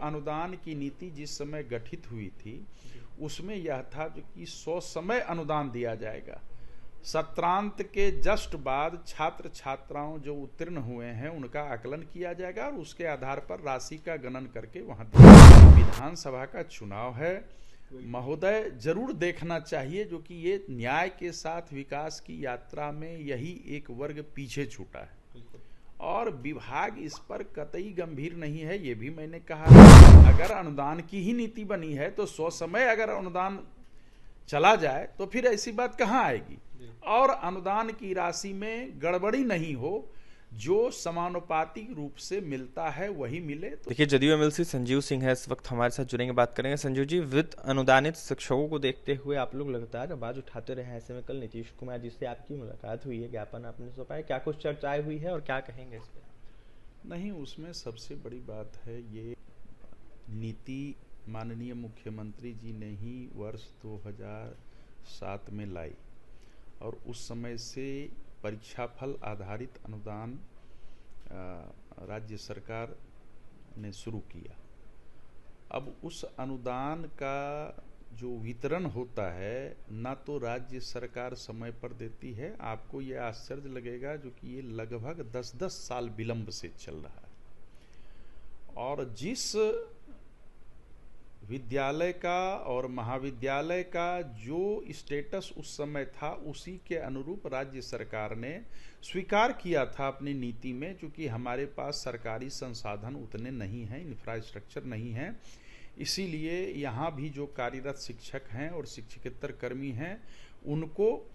अनुदान की नीति जिस समय गठित हुई थी उसमें यह था जो कि 100 समय अनुदान दिया जाएगा। सत्रांत के जस्ट बाद छात्र छात्राओं जो उत्तीर्ण हुए हैं उनका आकलन किया जाएगा और उसके आधार पर राशि का गणन करके वहां विधानसभा का चुनाव है महोदय, जरूर देखना चाहिए जो कि ये न्याय के साथ विकास की यात्रा में यही एक वर्ग पीछे छूटा है और विभाग इस पर कतई गंभीर नहीं है। ये भी मैंने कहा अगर अनुदान की ही नीति बनी है तो 100 समय अगर अनुदान चला जाए तो फिर ऐसी बात कहाँ आएगी और अनुदान की राशि में गड़बड़ी नहीं हो, जो समानुपातिक रूप से मिलता है वही मिले। तो देखिए, जदयू एमएलसी संजीव सिंह है इस वक्त हमारे साथ जुड़ेंगे, बात करेंगे। संजीव जी, वित्त अनुदानित शिक्षकों को देखते हुए आप लोग लगातार आवाज उठाते रहे हैं। ऐसे में कल नीतीश कुमार जिससे आपकी मुलाकात हुई है, ज्ञापन आपने सौंपा, क्या कुछ चर्चाएं हुई है और क्या कहेंगे इस पर? नहीं, उसमें सबसे बड़ी बात है ये नीति माननीय मुख्यमंत्री जी ने ही वर्ष 2007 में लाई और उस समय से परीक्षाफल आधारित अनुदान राज्य सरकार ने शुरू किया। अब उस अनुदान का जो वितरण होता है ना तो राज्य सरकार समय पर देती है, आपको ये आश्चर्य लगेगा जो कि ये लगभग 10-10 साल विलंब से चल रहा है और जिस विद्यालय का और महाविद्यालय का जो स्टेटस उस समय था उसी के अनुरूप राज्य सरकार ने स्वीकार किया था अपनी नीति में, क्योंकि हमारे पास सरकारी संसाधन उतने नहीं हैं, इंफ्रास्ट्रक्चर नहीं है, इसीलिए यहाँ भी जो कार्यरत शिक्षक हैं और शिक्षकेतर कर्मी हैं उनको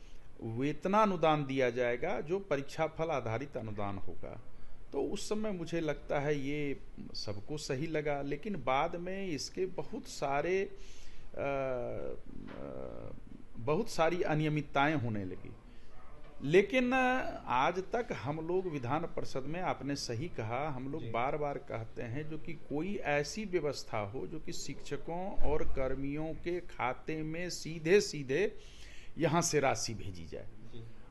वेतनानुदान दिया जाएगा जो परीक्षाफल आधारित अनुदान होगा। तो उस समय मुझे लगता है ये सबको सही लगा, लेकिन बाद में इसके बहुत सारी अनियमितताएं होने लगी। लेकिन आज तक हम लोग विधान परिषद में, आपने सही कहा, हम लोग बार बार कहते हैं जो कि कोई ऐसी व्यवस्था हो जो कि शिक्षकों और कर्मियों के खाते में सीधे सीधे यहाँ से राशि भेजी जाए।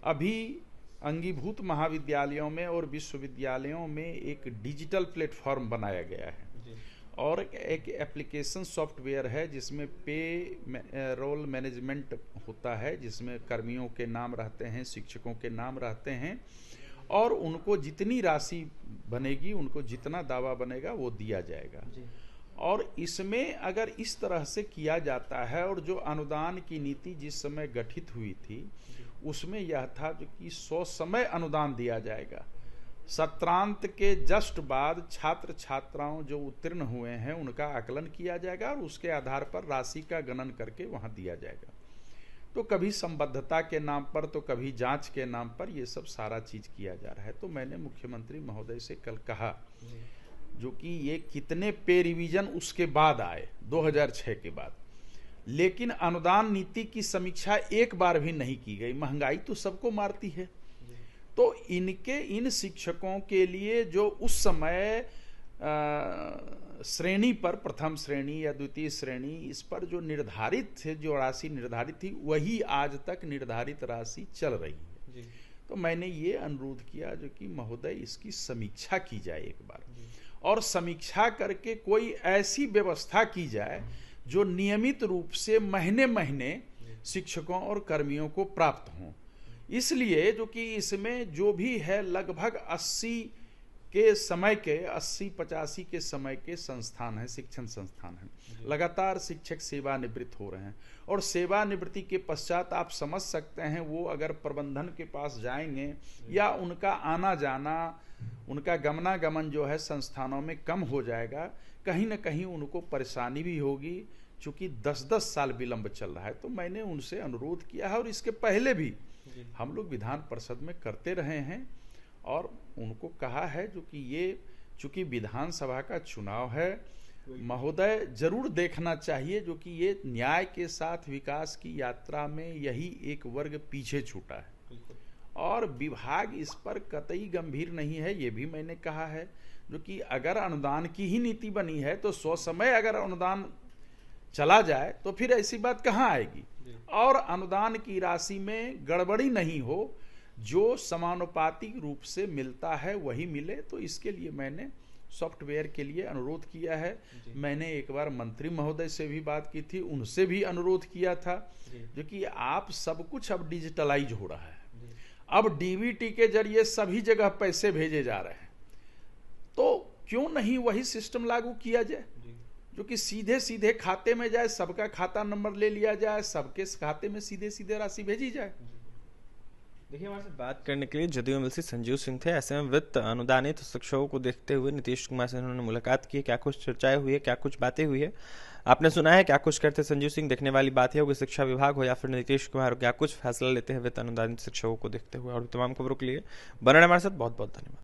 अभी अंगीभूत महाविद्यालयों में और विश्वविद्यालयों में एक डिजिटल प्लेटफॉर्म बनाया गया है और एक एप्लीकेशन सॉफ्टवेयर है जिसमें पे रोल मैनेजमेंट होता है, जिसमें कर्मियों के नाम रहते हैं, शिक्षकों के नाम रहते हैं और उनको जितनी राशि बनेगी, उनको जितना दावा बनेगा वो दिया जाएगा। और इसमें अगर इस तरह से किया जाता है और जो अनुदान की नीति जिस समय गठित हुई थी उसमें यह था जो कि 100 समय अनुदान दिया जाएगा। सत्रांत के जस्ट बाद छात्र छात्राओं जो उत्तीर्ण हुए हैं उनका आकलन किया जाएगा और उसके आधार पर राशि का गणन करके वहां दिया जाएगा। तो कभी संबद्धता के नाम पर तो कभी जांच के नाम पर ये सब सारा चीज किया जा रहा है। तो मैंने मुख्यमंत्री महोदय से कल कहा जो कि ये कितने पे रिवीजन उसके बाद आए 2006 के बाद, लेकिन अनुदान नीति की समीक्षा एक बार भी नहीं की गई। महंगाई तो सबको मारती है, तो इन शिक्षकों के लिए जो उस समय श्रेणी पर, प्रथम श्रेणी या द्वितीय श्रेणी, इस पर जो निर्धारित थे, जो राशि निर्धारित थी वही आज तक निर्धारित राशि चल रही है। तो मैंने ये अनुरोध किया जो कि महोदय इसकी समीक्षा की जाए एक बार और समीक्षा करके कोई ऐसी व्यवस्था की जाए जो नियमित रूप से महीने महीने शिक्षकों और कर्मियों को प्राप्त हों। इसलिए जो कि इसमें जो भी है लगभग 80-85 के समय के संस्थान हैं, शिक्षण संस्थान हैं, लगातार शिक्षक सेवानिवृत्त हो रहे हैं और सेवानिवृत्ति के पश्चात आप समझ सकते हैं वो अगर प्रबंधन के पास जाएंगे या उनका आना जाना, उनका गमनागमन जो है संस्थानों में कम हो जाएगा, कहीं ना कहीं उनको परेशानी भी होगी, चूंकि 10-10 साल विलंब चल रहा है। तो मैंने उनसे अनुरोध किया है और इसके पहले भी हम लोग विधान परिषद में करते रहे हैं और उनको कहा है जो कि ये चूंकि विधानसभा का चुनाव है महोदय, जरूर देखना चाहिए जो कि ये न्याय के साथ विकास की यात्रा में यही एक वर्ग पीछे छूटा है और विभाग इस पर कतई गंभीर नहीं है। ये भी मैंने कहा है जो कि अगर अनुदान की ही नीति बनी है तो 100 समय अगर अनुदान चला जाए तो फिर ऐसी बात कहाँ आएगी और अनुदान की राशि में गड़बड़ी नहीं हो, जो समानुपातिक रूप से मिलता है वही मिले। तो इसके लिए मैंने सॉफ्टवेयर के लिए अनुरोध किया है। मैंने एक बार मंत्री महोदय से भी बात की थी, उनसे भी अनुरोध किया था जो कि आप सब कुछ अब डिजिटलाइज हो रहा है, अब डीबीटी के जरिए सभी जगह पैसे भेजे जा रहे हैं, तो क्यों नहीं वही सिस्टम लागू किया जाए जो कि सीधे सीधे खाते में जाए, सबका खाता नंबर ले लिया जाए, सबके खाते में सीधे सीधे राशि भेजी जाए। देखिए, हमारे साथ बात करने के लिए जदयू एमएलसी संजीव सिंह थे। ऐसे में वित्त अनुदानित शिक्षकों को देखते हुए नीतीश कुमार से उन्होंने मुलाकात की, क्या कुछ चर्चाएं हुई है, क्या कुछ बातें हुई है, आपने सुना है। क्या कुछ करते संजीव सिंह, देखने वाली बात है, वो शिक्षा विभाग हो या फिर नीतीश कुमार, क्या कुछ फैसला लेते हैं वित्त अनुदानित शिक्षकों को देखते हुए। और तमाम खबरों के लिए बने रहें हमारे साथ। बहुत बहुत धन्यवाद।